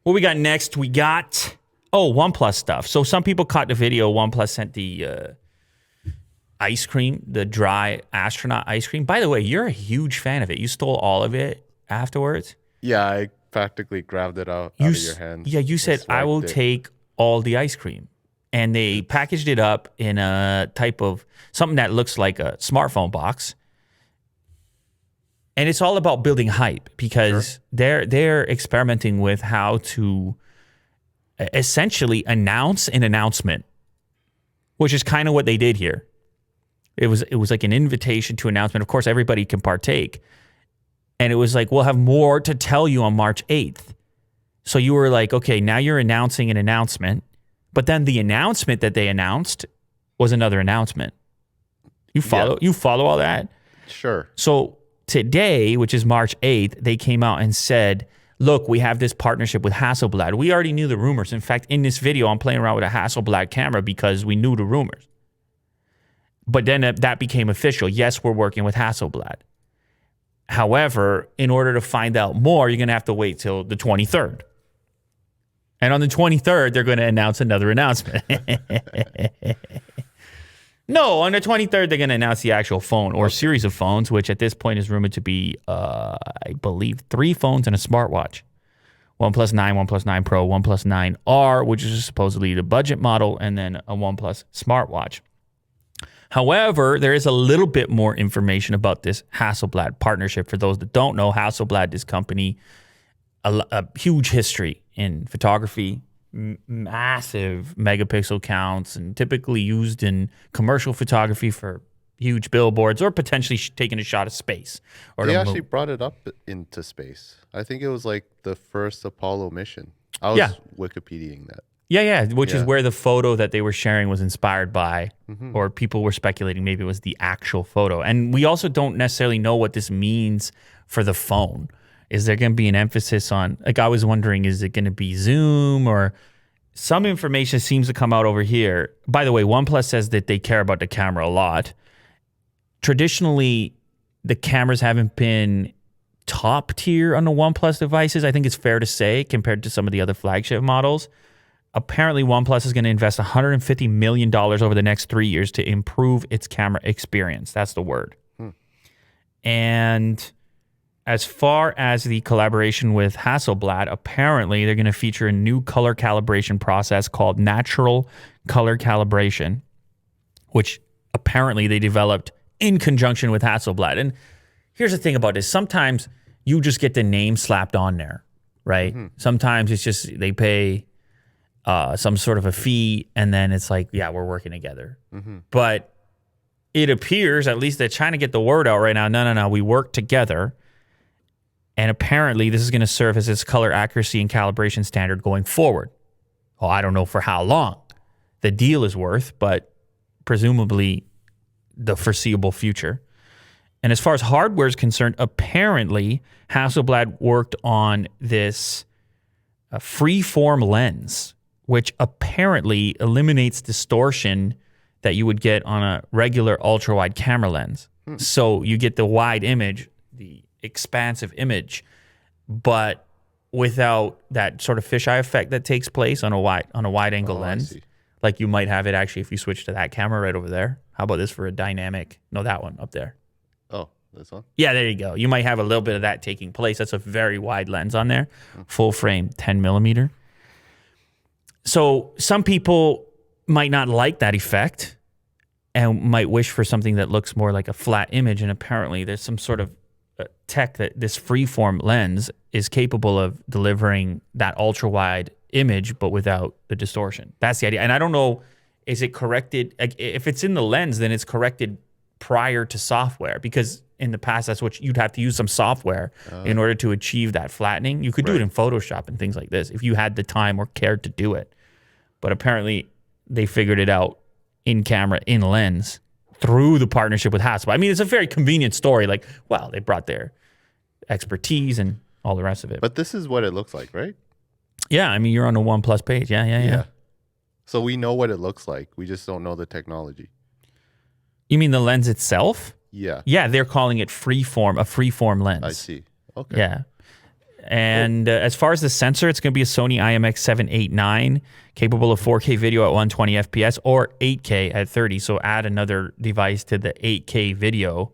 What we got next? We got OnePlus stuff. So some people caught the video. OnePlus sent the ice cream, the dry astronaut ice cream. By the way, you're a huge fan of it. You stole all of it afterwards. Yeah, I practically grabbed it out of your hands. Yeah, you said, I will take all the ice cream. And they packaged it up in a type of something that looks like a smartphone box. And it's all about building hype because they're experimenting with how to essentially announce an announcement, which is kind of what they did here. It was like an invitation to announcement. Of course, everybody can partake. And it was like, we'll have more to tell you on March 8th. So you were like, okay, now you're announcing an announcement. But then the announcement that they announced was another announcement. You follow all that? Sure. So today, which is March 8th, they came out and said, look, we have this partnership with Hasselblad. We already knew the rumors. In fact, in this video, I'm playing around with a Hasselblad camera because we knew the rumors. But then that became official. Yes, we're working with Hasselblad. However, in order to find out more, you're going to have to wait till the 23rd. And on the 23rd, they're going to announce another announcement. No, on the 23rd, they're going to announce the actual phone or series of phones, which at this point is rumored to be, I believe, 3 phones and a smartwatch. OnePlus 9, OnePlus 9 Pro, OnePlus 9R, which is supposedly the budget model, and then a OnePlus smartwatch. However, there is a little bit more information about this Hasselblad partnership. For those that don't know, Hasselblad, this company, a huge history in photography, massive megapixel counts, and typically used in commercial photography for huge billboards or potentially taking a shot of space. Or they actually brought it up into space. I think it was like the first Apollo mission. I was Wikipediaing that. Yeah, which is where the photo that they were sharing was inspired by, or people were speculating maybe it was the actual photo. And we also don't necessarily know what this means for the phone. Is there going to be an emphasis on, like I was wondering, is it going to be zoom or some information seems to come out over here. By the way, OnePlus says that they care about the camera a lot. Traditionally, the cameras haven't been top tier on the OnePlus devices. I think it's fair to say compared to some of the other flagship models. Apparently, OnePlus is going to invest $150 million over the next 3 years to improve its camera experience. That's the word. And as far as the collaboration with Hasselblad, apparently they're going to feature a new color calibration process called natural color calibration, which apparently they developed in conjunction with Hasselblad. And here's the thing about this. Sometimes you just get the name slapped on there, right? Sometimes it's just they pay some sort of a fee, and then it's like, yeah, we're working together. But it appears, at least they're trying to get the word out right now, no, we work together. And apparently this is going to serve as its color accuracy and calibration standard going forward. Oh, I don't know for how long the deal is worth, but presumably the foreseeable future. And as far as hardware is concerned, apparently Hasselblad worked on this freeform lens, which apparently eliminates distortion that you would get on a regular ultra-wide camera lens. So you get the wide image, the expansive image, but without that sort of fisheye effect that takes place on a wide angle lens. Like you might have it actually if you switch to that camera right over there. How about this for a dynamic? No, that one up there. Oh, this one? Yeah, there you go. You might have a little bit of that taking place. That's a very wide lens on there. Full frame, 10 millimeter. So some people might not like that effect and might wish for something that looks more like a flat image. And apparently there's some sort of tech that this freeform lens is capable of delivering that ultra wide image, but without the distortion. That's the idea. And I don't know, is it corrected? If it's in the lens, then it's corrected prior to software, because in the past, that's what you'd have to use some software in order to achieve that flattening. You could do it in Photoshop and things like this if you had the time or cared to do it. But apparently they figured it out in camera, in lens, through the partnership with Hasselblad. I mean, it's a very convenient story. Like, well, they brought their expertise and all the rest of it. But this is what it looks like, right? Yeah, I mean, you're on the OnePlus page. Yeah. So we know what it looks like. We just don't know the technology. You mean the lens itself? Yeah. Yeah, they're calling it freeform, a freeform lens. I see. Okay. Yeah. And as far as the sensor, it's going to be a Sony IMX789, capable of 4K video at 120 FPS or 8K at 30. So add another device to the 8K video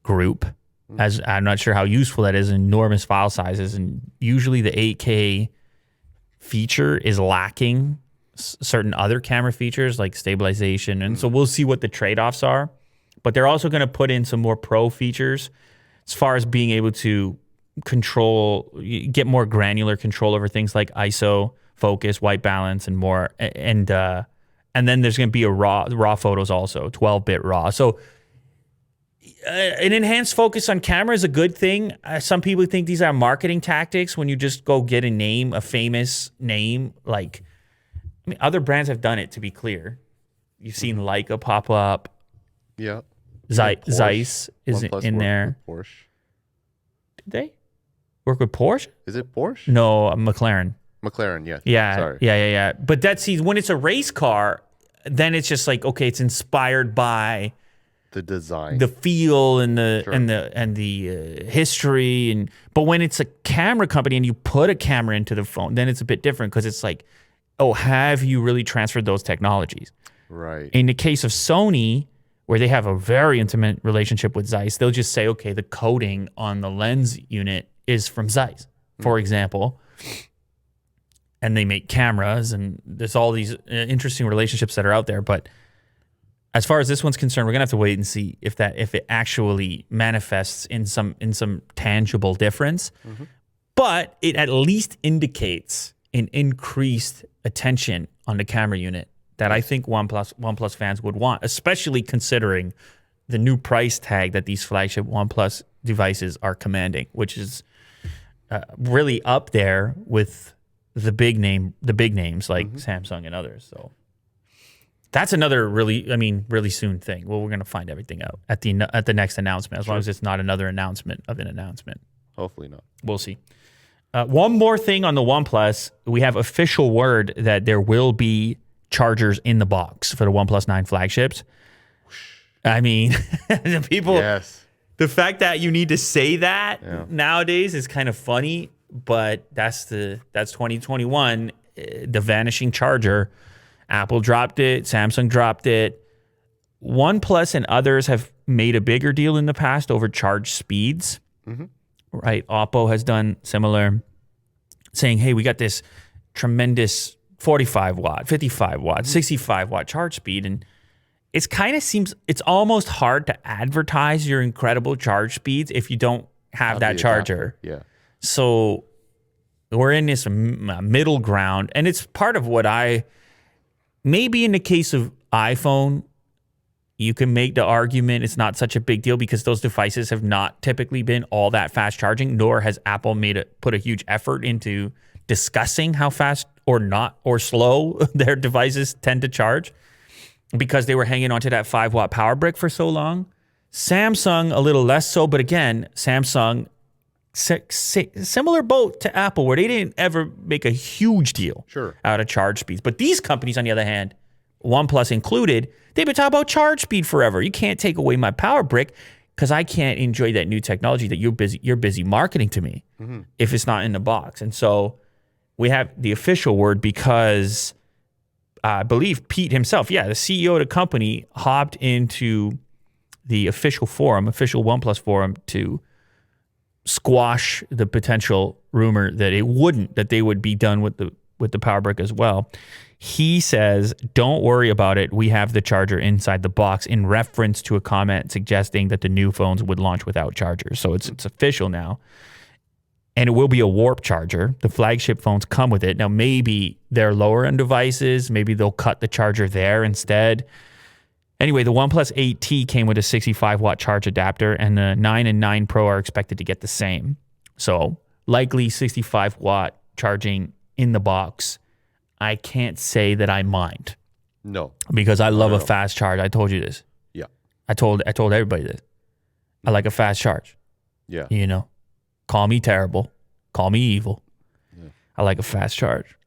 group. As I'm not sure how useful that is, enormous file sizes. And usually the 8K feature is lacking certain other camera features like stabilization. And so we'll see what the trade-offs are. But they're also going to put in some more pro features as far as being able to control, get more granular control over things like ISO, focus, white balance, and more. And then there's going to be a raw photos also, 12-bit RAW. So an enhanced focus on camera is a good thing. Some people think these are marketing tactics when you just go get a famous name. Like, I mean, other brands have done it, to be clear. You've seen Leica pop up. Yeah. Zeiss is in there. Porsche. Did they work with Porsche? Is it Porsche? No, McLaren. McLaren, yeah. Yeah. Sorry. Yeah. But when it's a race car, then it's just like, okay, it's inspired by the design, the feel, and the history, but when it's a camera company and you put a camera into the phone, then it's a bit different because it's like, oh, have you really transferred those technologies? Right. In the case of Sony, where they have a very intimate relationship with Zeiss, they'll just say, okay, the coating on the lens unit is from Zeiss, for example. And they make cameras, and there's all these interesting relationships that are out there. But as far as this one's concerned, we're gonna have to wait and see if it actually manifests in some tangible difference. But it at least indicates an increased attention on the camera unit that I think OnePlus fans would want, especially considering the new price tag that these flagship OnePlus devices are commanding, which is really up there with the big names like Samsung and others. So that's another really soon thing. Well, we're gonna find everything out at the next announcement, as long as it's not another announcement of an announcement. Hopefully not. We'll see. One more thing on the OnePlus, we have official word that there will be chargers in the box for the OnePlus 9 flagships. I mean, the people. Yes. The fact that you need to say that nowadays is kind of funny, but that's 2021. The vanishing charger. Apple dropped it. Samsung dropped it. OnePlus and others have made a bigger deal in the past over charge speeds. Right? Oppo has done similar, saying, hey, we got this tremendous 45 watt, 55 watt, 65 watt charge speed. And it's kind of seems, it's almost hard to advertise your incredible charge speeds if you don't have that charger. Yeah. So we're in this middle ground. And it's part of what maybe in the case of iPhone, you can make the argument it's not such a big deal because those devices have not typically been all that fast charging, nor has Apple put a huge effort into discussing how fast or slow their devices tend to charge because they were hanging onto that 5-watt power brick for so long. Samsung, a little less so, but again, Samsung, similar boat to Apple where they didn't ever make a huge deal out of charge speeds. But these companies, on the other hand, OnePlus included, they've been talking about charge speed forever. You can't take away my power brick because I can't enjoy that new technology that you're busy marketing to me if it's not in the box. And so we have the official word because I believe Pete himself, the CEO of the company, hopped into the official OnePlus forum to squash the potential rumor that they would be done with the power brick as well. He says, don't worry about it. We have the charger inside the box, in reference to a comment suggesting that the new phones would launch without chargers. So it's official now. And it will be a warp charger. The flagship phones come with it. Now, maybe they're lower end devices. Maybe they'll cut the charger there instead. Anyway, the OnePlus 8T came with a 65-watt charge adapter, and the 9 and 9 Pro are expected to get the same. So likely 65-watt charging in the box. I can't say that I mind. No. Because I love a fast charge. I told you this. Yeah. I told everybody this. I like a fast charge. Yeah. You know, call me terrible. Call me evil. Yeah. I like a fast charge.